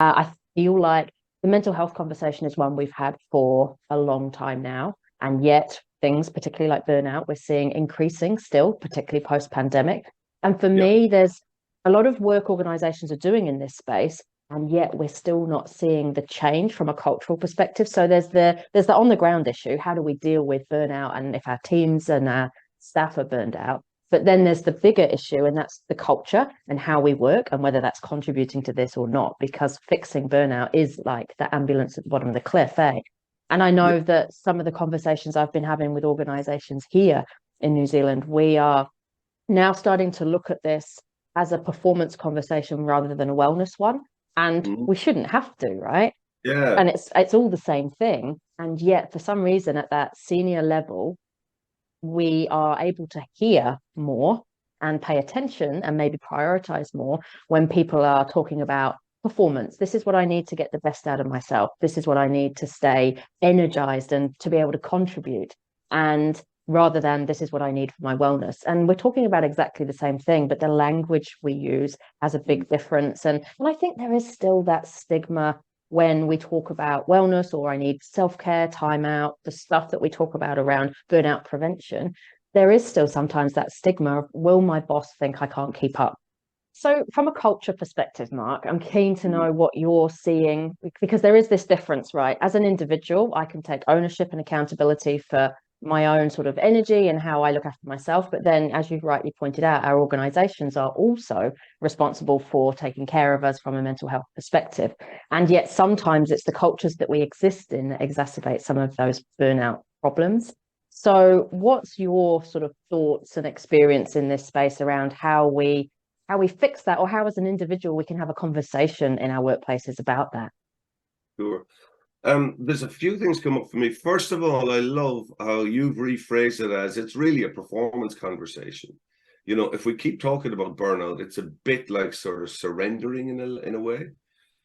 I feel like the mental health conversation is one we've had for a long time now, and yet things, particularly like burnout, we're seeing increasing still, particularly post-pandemic. And for Yeah. me, there's a lot of work organizations are doing in this space, and yet we're still not seeing the change from a cultural perspective. So there's the on the ground issue. How do we deal with burnout and if our teams and our staff are burned out? But then there's the bigger issue, and that's the culture and how we work and whether that's contributing to this or not, because fixing burnout is like the ambulance at the bottom of the cliff, eh? And I Yeah. know that some of the conversations I've been having with organizations here in New Zealand, we are now starting to look at this as a performance conversation rather than a wellness one. And Mhm. we shouldn't have to, right? Yeah. And it's all the same thing. And yet, for some reason, at that senior level, we are able to hear more and pay attention and maybe prioritize more when people are talking about performance. This is what I need to get the best out of myself. This is what I need to stay energized and to be able to contribute. And rather than this is what I need for my wellness. And we're talking about exactly the same thing, but the language we use has a big difference. And I think there is still that stigma when we talk about wellness or I need self-care, time out, the stuff that we talk about around burnout prevention, there is still sometimes that stigma of, will my boss think I can't keep up? So from a culture perspective, Mark, I'm keen to Mhm. know what you're seeing because there is this difference, right? As an individual, I can take ownership and accountability for my own sort of energy and how I look after myself. But then, as you've rightly pointed out, our organizations are also responsible for taking care of us from a mental health perspective. And yet sometimes it's the cultures that we exist in that exacerbate some of those burnout problems. So what's your sort of thoughts and experience in this space around how we fix that, or how as an individual we can have a conversation in our workplaces about that? Sure. There's a few things come up for me. First of all, I love how you've rephrased it as it's really a performance conversation. You know, if we keep talking about burnout, it's a bit like sort of surrendering in a way.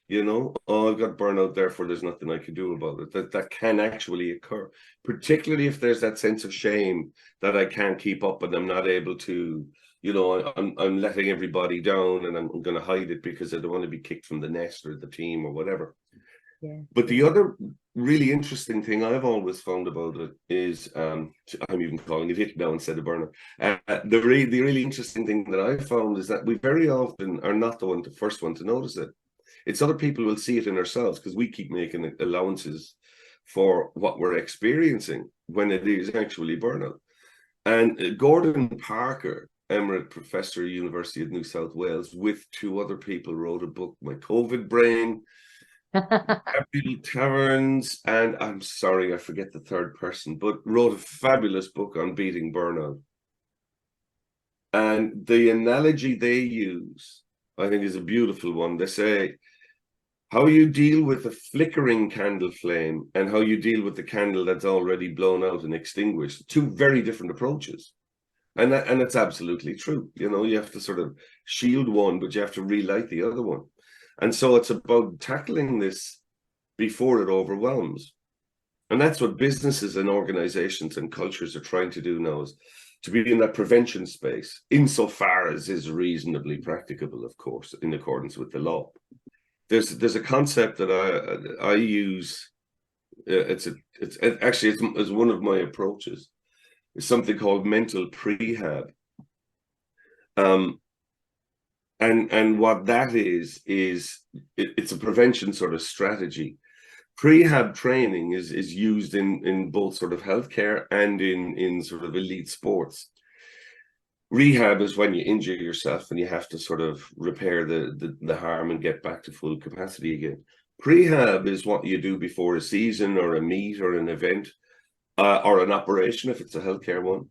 You know, oh, I've got burnout, therefore there's nothing I can do about it. That can actually occur, particularly if there's that sense of shame that I can't keep up and I'm not able to. I'm letting everybody down and I'm going to hide it because I don't want to be kicked from the nest or the team or whatever. Yeah, But the yeah. other really interesting thing I've always found about it is, I'm even calling it hit now instead of burnout. The really interesting thing that I found is that we very often are not the first one to notice it. It's other people will see it in ourselves because we keep making allowances for what we're experiencing when it is actually burnout. And Gordon Parker, Emerite Professor, University of New South Wales, with two other people, wrote a book, My COVID Brain, Happy Taverns, and I'm sorry, I forget the third person, but wrote a fabulous book on beating burnout. And the analogy they use, I think, is a beautiful one. They say, how you deal with a flickering candle flame and how you deal with the candle that's already blown out and extinguished. Two very different approaches. And it's absolutely true. You know, you have to sort of shield one, but you have to relight the other one. And so it's about tackling this before it overwhelms. And that's what businesses and organizations and cultures are trying to do now, is to be in that prevention space, insofar as is reasonably practicable, of course, in accordance with the law. There's a concept that I use. It's actually it's one of my approaches. It's something called mental prehab. Um, and what that it's a prevention sort of strategy. Prehab training is used in both sort of healthcare and in sort of elite sports. Rehab is when you injure yourself and you have to sort of repair the harm and get back to full capacity again. Prehab is what you do before a season or a meet or an event, or an operation if it's a healthcare one.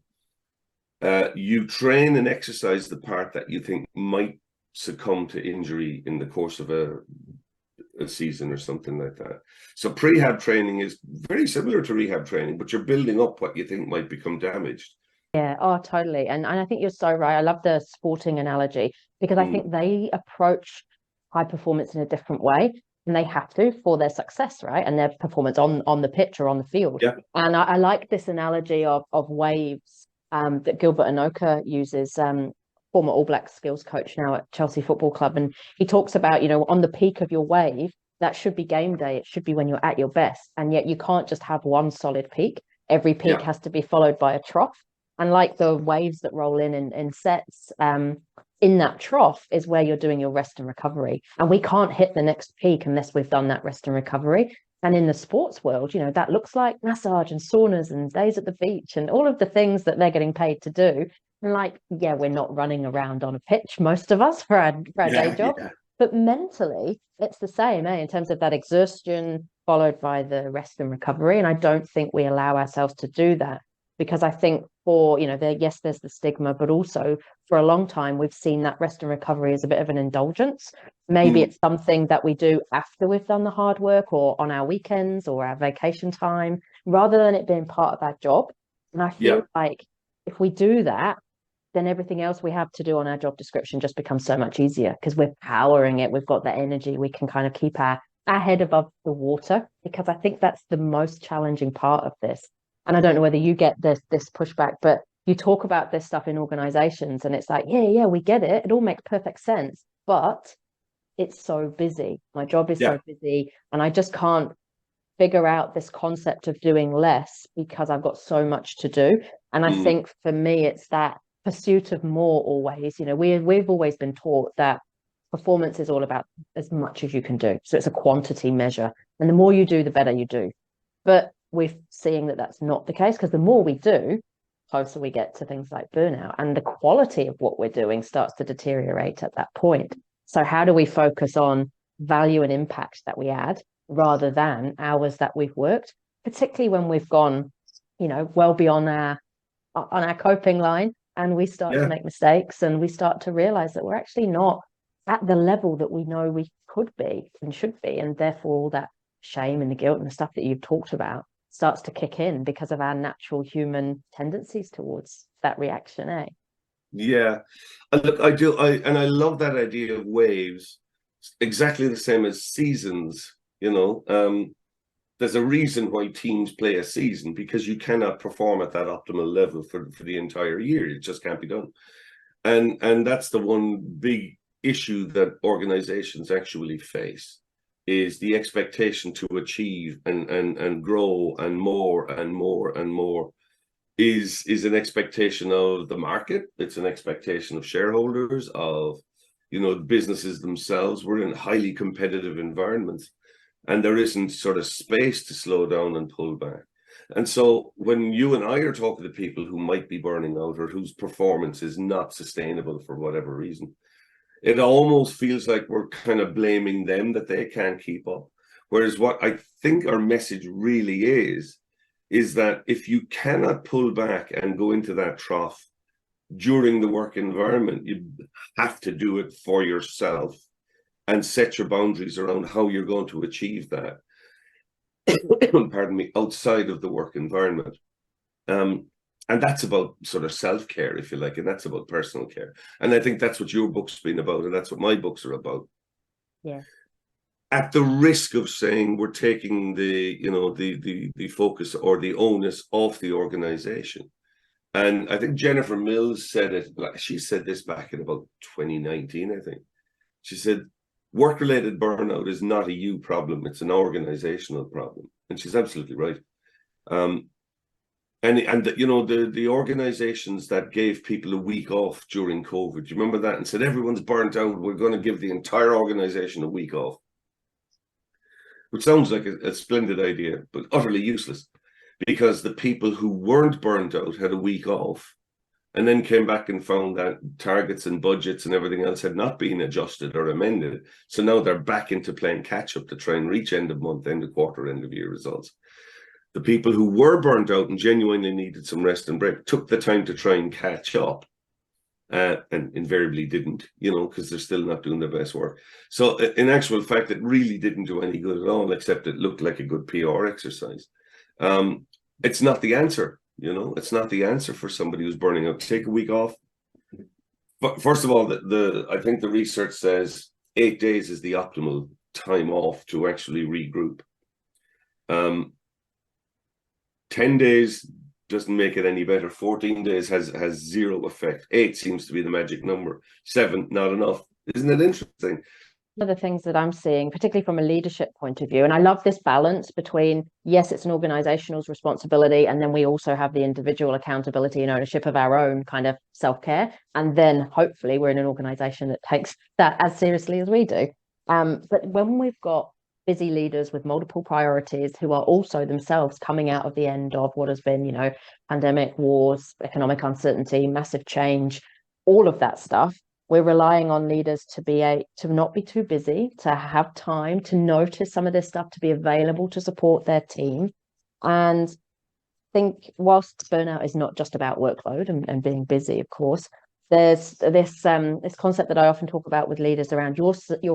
You train and exercise the part that you think might succumb to injury in the course of a season or something like that. So prehab training is very similar to rehab training, but you're building up what you think might become damaged. Yeah, oh, totally. And I think you're so right. I love the sporting analogy because I Mm, think they approach high performance in a different way and they have to for their success, right? And their performance on the pitch or on the field. yeah. And I like this analogy of waves that Gilbert Anoka uses. former All Black skills coach now at Chelsea Football Club, and he talks about, on the peak of your wave, that should be game day. It should be when you're at your best, and yet you can't just have one solid peak. Every peak has to be followed by a trough, and like the waves that roll in sets, in that trough is where you're doing your rest and recovery, and we can't hit the next peak unless we've done that rest and recovery. And in the sports world, that looks like massage and saunas and days at the beach and all of the things that they're getting paid to do. And like, yeah, we're not running around on a pitch, most of us, for our day job. Yeah. But mentally, it's the same, in terms of that exhaustion followed by the rest and recovery. And I don't think we allow ourselves to do that, because I think yes, there's the stigma, but also for a long time, we've seen that rest and recovery as a bit of an indulgence. Maybe it's something that we do after we've done the hard work, or on our weekends or our vacation time, rather than it being part of our job. And I feel like if we do that, then everything else we have to do on our job description just becomes so much easier, because we're powering it. We've got the energy. We can kind of keep our head above the water, because I think that's the most challenging part of this. And I don't know whether you get this pushback, but you talk about this stuff in organizations and it's like, yeah, we get it. It all makes perfect sense, but it's so busy. My job is so busy, and I just can't figure out this concept of doing less because I've got so much to do. And I think for me, it's that pursuit of more always. We've always been taught that performance is all about as much as you can do. So it's a quantity measure. And the more you do, the better you do. But we're seeing that that's not the case, because the more we do, closer we get to things like burnout, and the quality of what we're doing starts to deteriorate at that point. So how do we focus on value and impact that we add, rather than hours that we've worked, particularly when we've gone, well beyond on our coping line, and we start to make mistakes, and we start to realize that we're actually not at the level that we know we could be and should be. And therefore all that shame and the guilt and the stuff that you've talked about starts to kick in because of our natural human tendencies towards that reaction, Yeah. And look, I love that idea of waves, exactly the same as seasons. There's a reason why teams play a season, because you cannot perform at that optimal level for the entire year. It just can't be done. And that's the one big issue that organizations actually face, is the expectation to achieve and grow and more and more and more is an expectation of the market. It's an expectation of shareholders, of businesses themselves. We're in highly competitive environments, and there isn't sort of space to slow down and pull back. And so when you and I are talking to people who might be burning out, or whose performance is not sustainable for whatever reason, it almost feels like we're kind of blaming them that they can't keep up. Whereas what I think our message really is that if you cannot pull back and go into that trough during the work environment, you have to do it for yourself and set your boundaries around how you're going to achieve that, pardon me, outside of the work environment. And that's about sort of self-care, if you like, and that's about personal care. And I think that's what your book's been about, and that's what my books are about. Yeah. At the risk of saying we're taking the focus or the onus off the organization. And I think Jennifer Mills said it, she said this back in about 2019, I think. She said, work-related burnout is not a you problem, it's an organizational problem. And she's absolutely right. And the organizations that gave people a week off during COVID, do you remember that? And said, everyone's burnt out, we're going to give the entire organization a week off. Which sounds like a splendid idea, but utterly useless, because the people who weren't burnt out had a week off, and then came back and found that targets and budgets and everything else had not been adjusted or amended. So now they're back into playing catch up to try and reach end of month, end of quarter, end of year results. The people who were burnt out and genuinely needed some rest and break took the time to try and catch up, and invariably didn't, because they're still not doing their best work. So in actual fact, it really didn't do any good at all, except it looked like a good PR exercise. It's not the answer, it's not the answer for somebody who's burning out. Take a week off. But first of all, I think the research says 8 days is the optimal time off to actually regroup. 10 days doesn't make it any better. 14 days has zero effect. 8 seems to be the magic number. 7, not enough. Isn't it interesting? One of the things that I'm seeing, particularly from a leadership point of view, and I love this balance between, yes, it's an organizational responsibility, and then we also have the individual accountability and ownership of our own kind of self-care. And then hopefully we're in an organization that takes that as seriously as we do. But when we've got busy leaders with multiple priorities who are also themselves coming out of the end of what has been, you know, pandemic, wars, economic uncertainty, massive change, all of that stuff, we're relying on leaders to not be too busy, to have time to notice some of this stuff, to be available to support their team. And I think whilst burnout is not just about workload and being busy, of course, there's this concept that I often talk about with leaders around your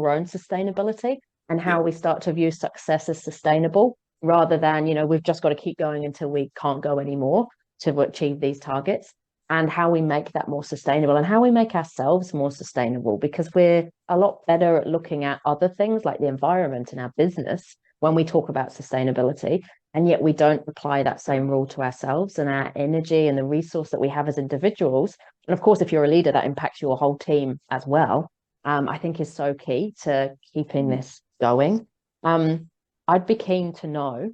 own sustainability and how we start to view success as sustainable rather than, you know, we've just got to keep going until we can't go anymore to achieve these targets. And how we make that more sustainable and how we make ourselves more sustainable, because we're a lot better at looking at other things like the environment and our business when we talk about sustainability. And yet we don't apply that same rule to ourselves and our energy and the resource that we have as individuals. And of course, if you're a leader, that impacts your whole team as well. I think is so key to keeping this going. I'd be keen to know,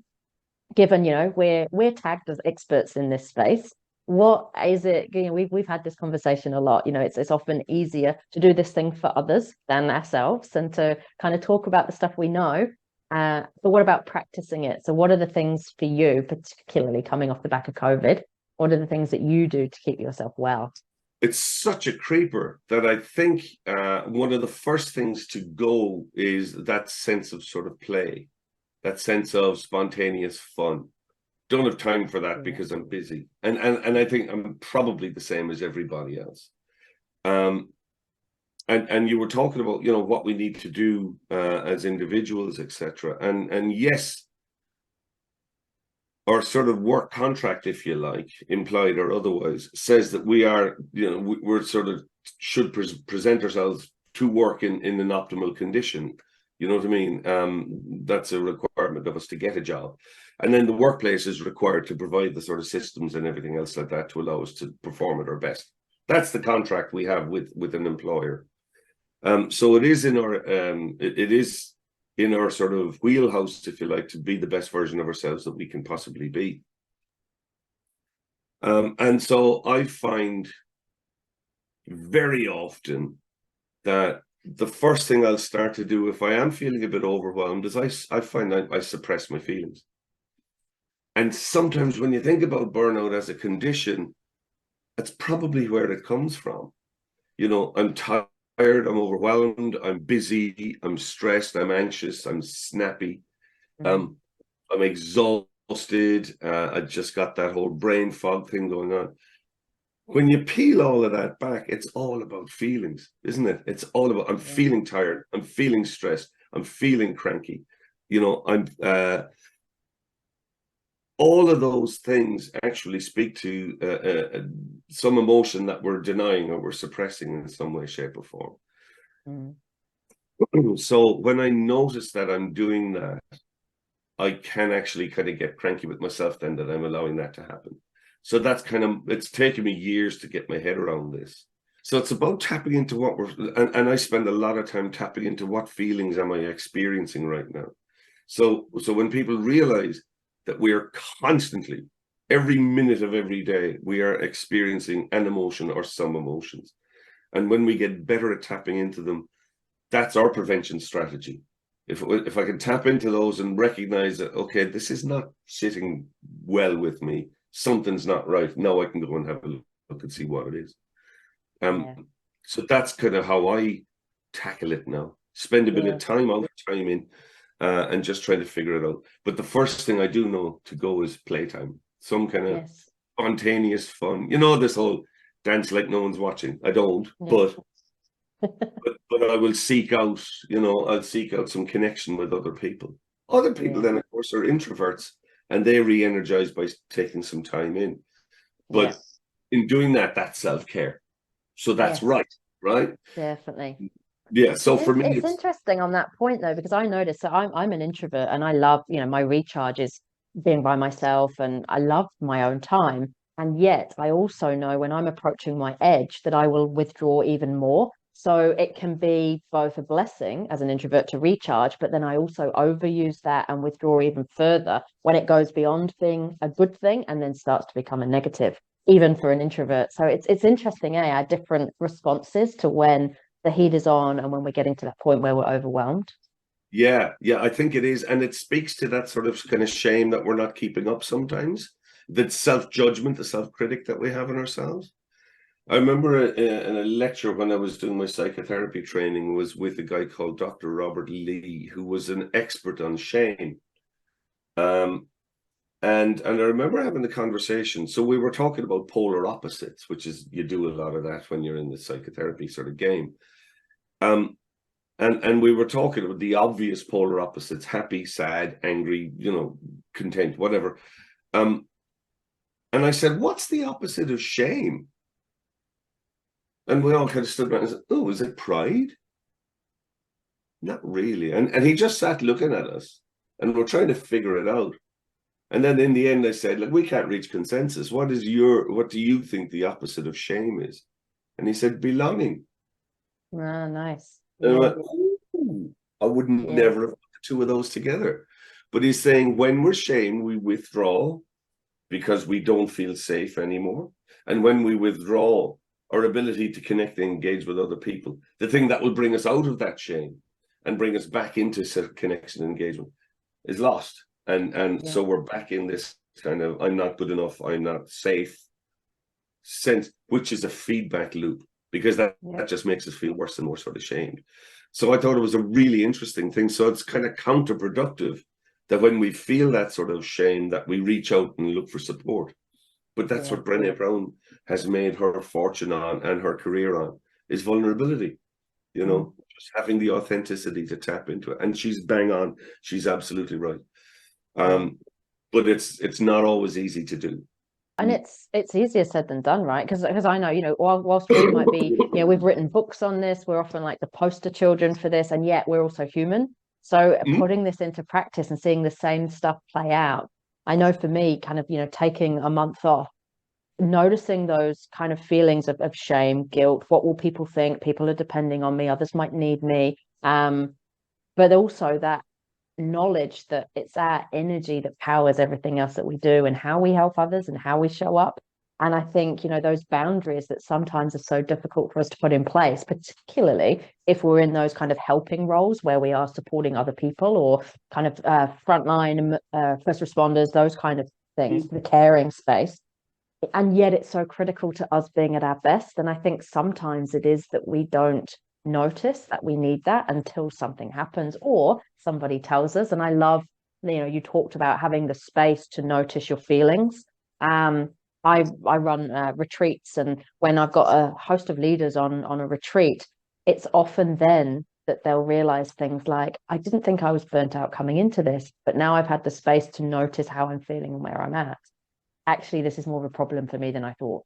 given, you know, we're tagged as experts in this space, what is it, you know, we've had this conversation a lot, you know, it's often easier to do this thing for others than ourselves and to kind of talk about the stuff we know, but what about practicing it? So what are the things for you, particularly coming off the back of COVID, what are the things that you do to keep yourself well? It's such a creeper that I think one of the first things to go is that sense of sort of play, that sense of spontaneous fun. Don't have time for that because I'm busy, and I think I'm probably the same as everybody else. And you were talking about, you know, what we need to do as individuals, etc. And yes, our sort of work contract, if you like, implied or otherwise, says that we are, you know, we're sort of should present ourselves to work in an optimal condition. You know what I mean? That's a requirement of us to get a job. And then the workplace is required to provide the sort of systems and everything else like that to allow us to perform at our best. That's the contract we have with an employer. So it is in our it is in our sort of wheelhouse, if you like, to be the best version of ourselves that we can possibly be. And so I find very often that the first thing I'll start to do if I am feeling a bit overwhelmed is I find I suppress my feelings. And sometimes when you think about burnout as a condition, that's probably where it comes from. You know, I'm tired, I'm overwhelmed, I'm busy, I'm stressed, I'm anxious, I'm snappy, I'm exhausted, I just got that whole brain fog thing going on. When you peel all of that back, it's all about feelings, isn't it? It's all about, I'm feeling tired, I'm feeling stressed, I'm feeling cranky. You know, I'm all of those things actually speak to some emotion that we're denying or we're suppressing in some way, shape, or form. So when I notice that I'm doing that, I can actually kind of get cranky with myself then that I'm allowing that to happen. So that's kind of, it's taken me years to get my head around this. So it's about tapping into what and I spend a lot of time tapping into what feelings am I experiencing right now. So when people realize that we are constantly, every minute of every day, we are experiencing an emotion or some emotions. And when we get better at tapping into them, that's our prevention strategy. If I can tap into those and recognize that, okay, this is not sitting well with me, something's not right, now I can go and have a look and see what it is. So that's kind of how I tackle it now. Spend a bit of time out, time in, and just try to figure it out. But the first thing I do know to go is playtime, some kind of spontaneous fun. You know, this whole dance like no one's watching. I don't, but I will seek out, you know, I'll seek out some connection with other people. Other people then, of course, are introverts and they re-energize by taking some time in. But in doing that, that's self-care. So that's right? Definitely. Yeah. So for me, it's interesting on that point though, because I notice that I'm an introvert and I love, you know, my recharge is being by myself, and I love my own time. And yet I also know when I'm approaching my edge that I will withdraw even more. So it can be both a blessing as an introvert to recharge, but then I also overuse that and withdraw even further when it goes beyond being a good thing and then starts to become a negative, even for an introvert. So it's interesting, our different responses to when the heat is on and when we're getting to that point where we're overwhelmed. Yeah, yeah, I think it is. And it speaks to that sort of kind of shame that we're not keeping up sometimes, that self-judgment, the self-critic that we have in ourselves. I remember in a lecture when I was doing my psychotherapy training was with a guy called Dr. Robert Lee, who was an expert on shame. Um, and I remember having the conversation. So we were talking about polar opposites, which is you do a lot of that when you're in the psychotherapy sort of game. Um, and we were talking about the obvious polar opposites: happy, sad, angry, content, whatever. And I said, what's the opposite of shame? And we all kind of stood back and said, oh, is it pride? Not really. And he just sat looking at us, and we're trying to figure it out. And then in the end, I said, look, we can't reach consensus. What do you think the opposite of shame is? And he said, belonging. Ah, nice. And I Yeah. went, ooh, I would Yeah. never have put the two of those together. But he's saying when we're shamed, we withdraw because we don't feel safe anymore. And when we withdraw, our ability to connect and engage with other people, the thing that will bring us out of that shame and bring us back into connection and engagement, is lost. And Yeah. so we're back in this kind of I'm not good enough, I'm not safe sense, which is a feedback loop, because that just makes us feel worse and more sort of shamed. So I thought it was a really interesting thing. So it's kind of counterproductive that when we feel that sort of shame, that we reach out and look for support. But that's Yeah. what Brené Brown has made her fortune on and her career on, is vulnerability, just having the authenticity to tap into it. And she's bang on. She's absolutely right. Yeah. But it's not always easy to do. And it's easier said than done, right? Because I know, whilst we might be, we've written books on this, we're often like the poster children for this, and yet we're also human. So putting this into practice and seeing the same stuff play out, I know for me, kind of, taking a month off, noticing those kind of feelings of shame, guilt, what will people think? People are depending on me, others might need me. But also that knowledge that it's our energy that powers everything else that we do and how we help others and how we show up. And I think, those boundaries that sometimes are so difficult for us to put in place, particularly if we're in those kind of helping roles where we are supporting other people, or kind of frontline first responders, those kind of things, the caring space. And yet it's so critical to us being at our best. And I think sometimes it is that we don't notice that we need that until something happens or somebody tells us. And I love, you talked about having the space to notice your feelings. I run retreats, and when I've got a host of leaders on a retreat, it's often then that they'll realize things like, I didn't think I was burnt out coming into this, but now I've had the space to notice how I'm feeling and where I'm at. Actually, this is more of a problem for me than I thought.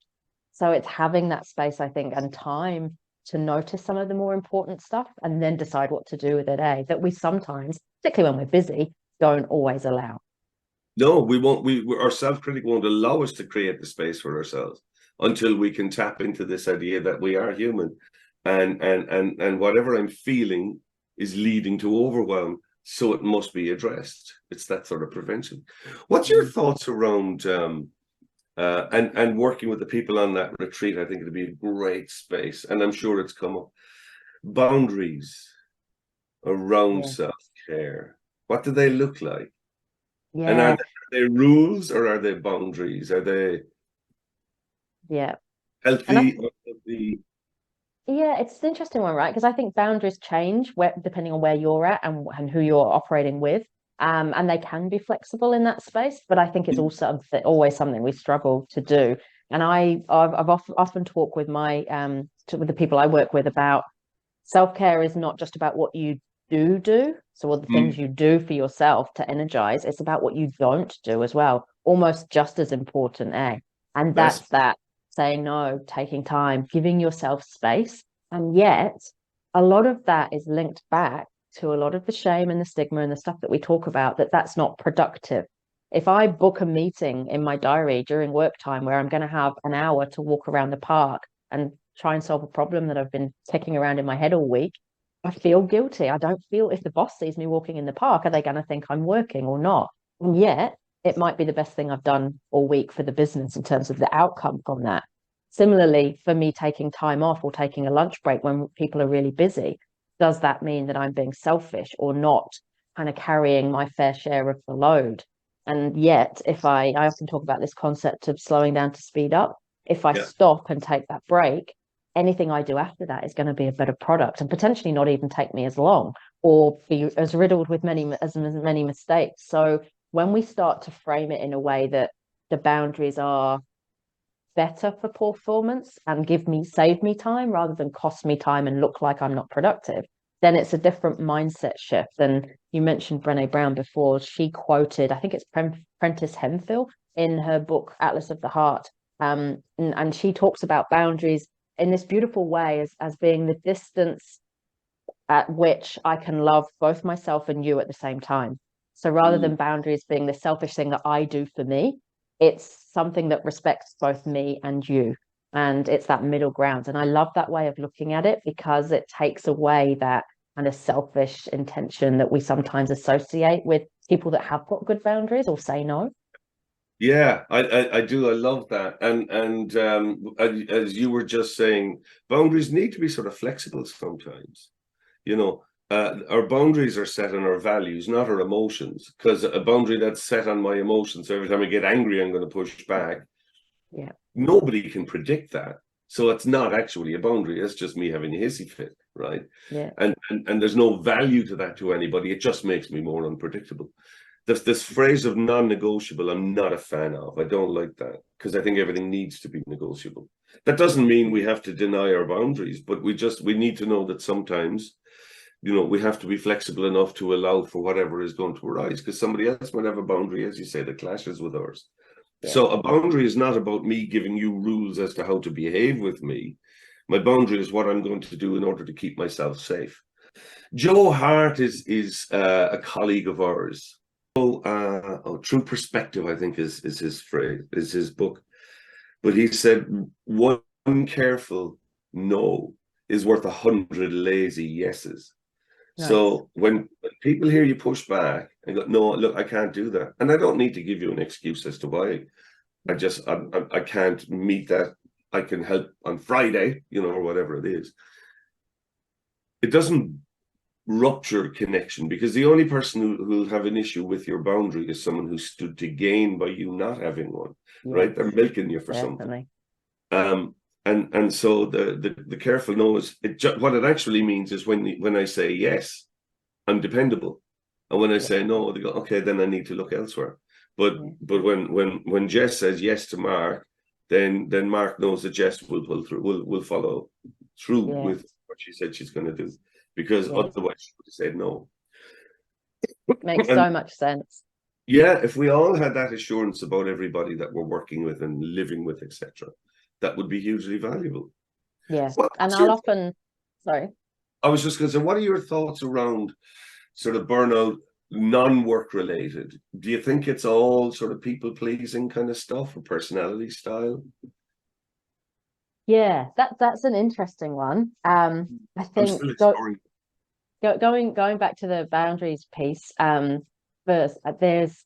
So it's having that space, I think, and time to notice some of the more important stuff and then decide what to do with it, that we sometimes, particularly when we're busy, don't always allow. No, we won't. Our self-critic won't allow us to create the space for ourselves until we can tap into this idea that we are human, and whatever I'm feeling is leading to overwhelm, so it must be addressed. It's that sort of prevention. What's your thoughts around and working with the people on that retreat? I think it'd be a great space, and I'm sure it's come up. Boundaries around Yeah. self-care. What do they look like? And Yeah. are they rules or are they boundaries? Are they Yeah. And healthy or healthy? yeah, it's an interesting one, right? Because I think boundaries change depending on where you're at and who you're operating with. And they can be flexible in that space, but I think it's also always something we struggle to do. And I've often talked with with the people I work with about self-care is not just about what you do. So all the things you do for yourself to energize, it's about what you don't do as well. Almost just as important, eh? And That's that's that saying no, taking time, giving yourself space. And yet a lot of that is linked back to a lot of the shame and the stigma and the stuff that we talk about, that's not productive. If I book a meeting in my diary during work time where I'm going to have an hour to walk around the park and try and solve a problem that I've been kicking around in my head all week, I feel guilty. I don't feel, if the boss sees me walking in the park, are they going to think I'm working or not? And yet, it might be the best thing I've done all week for the business in terms of the outcome from that. Similarly, for me taking time off or taking a lunch break when people are really busy, does that mean that I'm being selfish or not kind of carrying my fair share of the load? And yet, if I often talk about this concept of slowing down to speed up, if I stop and take that break, anything I do after that is going to be a better product and potentially not even take me as long or be as riddled with many mistakes. So when we start to frame it in a way that the boundaries are better for performance and save me time rather than cost me time and look like I'm not productive, then it's a different mindset shift. And you mentioned Brené Brown before. She quoted, I think it's Prentice Hemphill in her book Atlas of the Heart, and she talks about boundaries in this beautiful way as being the distance at which I can love both myself and you at the same time. So rather than boundaries being the selfish thing that I do for me, it's something that respects both me and you. And it's that middle ground. And I love that way of looking at it because it takes away that kind of selfish intention that we sometimes associate with people that have got good boundaries or say no. Yeah, I do. I love that. And as you were just saying, boundaries need to be sort of flexible sometimes. Our boundaries are set on our values, not our emotions. Because a boundary that's set on my emotions, so every time I get angry, I'm going to push back. Yeah. Nobody can predict that. So it's not actually a boundary. It's just me having a hissy fit, right? Yeah. And there's no value to that to anybody. It just makes me more unpredictable. This phrase of non-negotiable, I'm not a fan of. I don't like that because I think everything needs to be negotiable. That doesn't mean we have to deny our boundaries, but we need to know that sometimes, we have to be flexible enough to allow for whatever is going to arise because somebody else might have a boundary, as you say, that clashes with ours. Yeah. So a boundary is not about me giving you rules as to how to behave with me. My boundary is what I'm going to do in order to keep myself safe. Joe Hart is a colleague of ours. True Perspective, I think is his phrase, is his book. But he said, one careful no is worth 100 lazy yeses. Nice. So when people hear you push back and go, no, look, I can't do that. And I don't need to give you an excuse as to why. I can't meet that. I can help on Friday, or whatever it is. It doesn't rupture connection because the only person who'll have an issue with your boundary is someone who stood to gain by you not having one, right? They're milking you for something. And so the careful no is what it actually means is when I say yes, I'm dependable, and when I say no, they go, okay, then I need to look elsewhere. But when Jess says yes to Mark, then Mark knows that Jess will follow through with what she said she's going to do. Because otherwise she would have said no. Makes so much sense. Yeah, if we all had that assurance about everybody that we're working with and living with, etc., that would be hugely valuable. Yeah, and I'll often, sorry. I was just going to say, what are your thoughts around sort of burnout, non-work related? Do you think it's all sort of people-pleasing kind of stuff or personality style? Yeah, that's an interesting one. I think going back to the boundaries piece, first, there's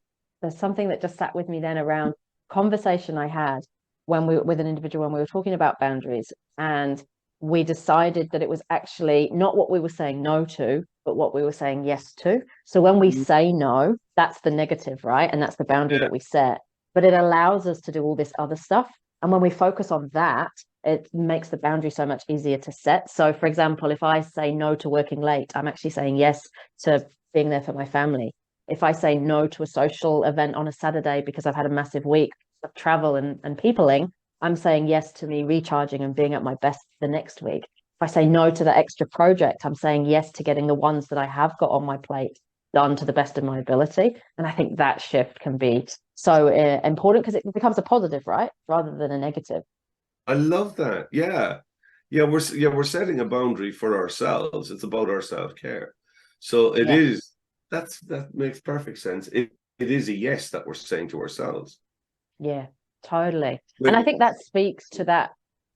something that just sat with me then around conversation I had with an individual when we were talking about boundaries, and we decided that it was actually not what we were saying no to, but what we were saying yes to. So when we say no, that's the negative, right? And that's the boundary that we set. But it allows us to do all this other stuff. And when we focus on that, it makes the boundary so much easier to set. So, for example, if I say no to working late, I'm actually saying yes to being there for my family. If I say no to a social event on a Saturday because I've had a massive week of travel and peopling, I'm saying yes to me recharging and being at my best the next week. If I say no to the extra project, I'm saying yes to getting the ones that I have got on my plate done to the best of my ability. And I think that shift can be so important because it becomes a positive, right? Rather than a negative. I love that. Yeah. We're setting a boundary for ourselves. It's about our self-care. So it is, that makes perfect sense. is a yes that we're saying to ourselves. Yeah, totally. And I think that speaks to that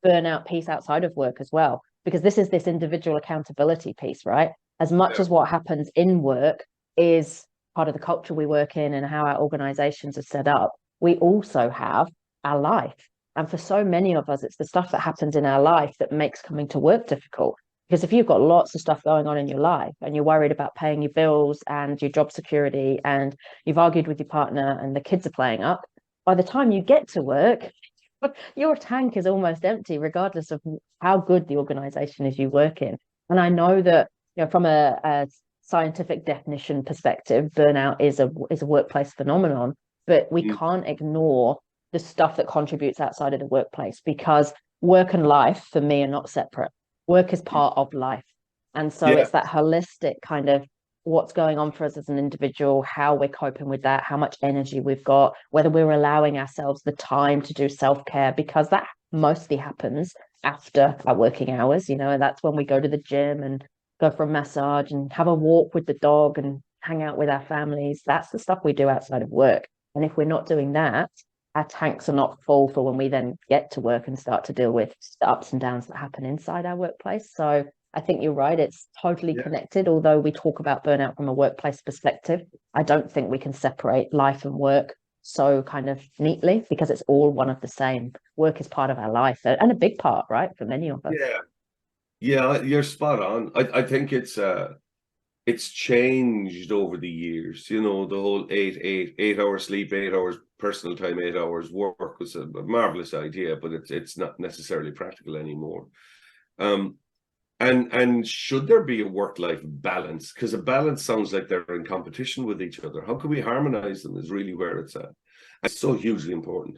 burnout piece outside of work as well, because this is this individual accountability piece, right? As much as what happens in work is part of the culture we work in and how our organizations are set up, we also have our life. And for so many of us, it's the stuff that happens in our life that makes coming to work difficult. Because if you've got lots of stuff going on in your life and you're worried about paying your bills and your job security and you've argued with your partner and the kids are playing up, by the time you get to work, your tank is almost empty, regardless of how good the organization is you work in. And I know that, from a scientific definition perspective, burnout is a workplace phenomenon, but we can't ignore the stuff that contributes outside of the workplace, because work and life for me are not separate. Work is part of life. And so it's that holistic kind of what's going on for us as an individual, how we're coping with that, how much energy we've got, whether we're allowing ourselves the time to do self-care, because that mostly happens after our working hours, and that's when we go to the gym and go for a massage and have a walk with the dog and hang out with our families. That's the stuff we do outside of work. And if we're not doing that, our tanks are not full for when we then get to work and start to deal with the ups and downs that happen inside our workplace. So I think you're right. It's totally connected. Although we talk about burnout from a workplace perspective, I don't think we can separate life and work so kind of neatly, because it's all one of the same. Work is part of our life, and a big part, right, for many of us. Yeah, you're spot on. I think it's changed over the years. The whole 8 hour sleep, 8 hours personal time, 8 hours work was a marvelous idea, but it's not necessarily practical anymore. And should there be a work-life balance? Because a balance sounds like they're in competition with each other. How can we harmonize them is really where it's at. It's so hugely important.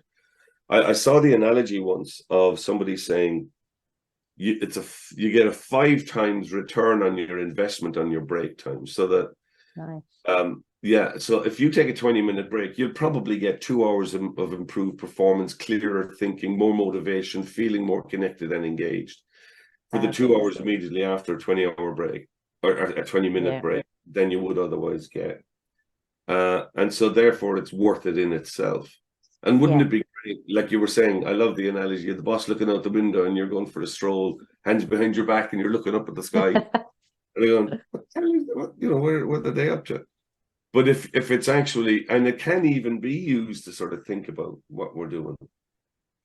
I saw the analogy once of somebody saying you get a 5 times return on your investment on your break time. So that so if you take a 20-minute break, you'll probably get 2 hours of improved performance, clearer thinking, more motivation, feeling more connected and engaged. For the 2 hours immediately after a 20-hour break or a 20-minute break than you would otherwise get. And so therefore it's worth it in itself. And wouldn't it be great, like you were saying, I love the analogy of the boss looking out the window and you're going for a stroll, hands behind your back, and you're looking up at the sky and you're going, what are they up to? But if it's actually, and it can even be used to sort of think about what we're doing.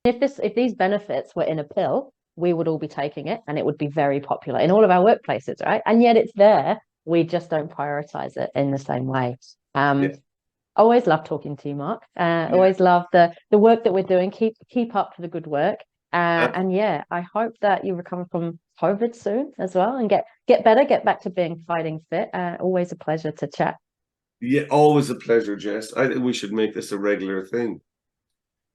If these benefits were in a pill, we would all be taking it and it would be very popular in all of our workplaces, right? And yet it's there. We just don't prioritize it in the same way. Always love talking to you, Mark. Always love the work that we're doing. Keep up for the good work. And I hope that you recover from COVID soon as well and get better, get back to being fighting fit. Always a pleasure to chat. Yeah, always a pleasure, Jess. We should make this a regular thing.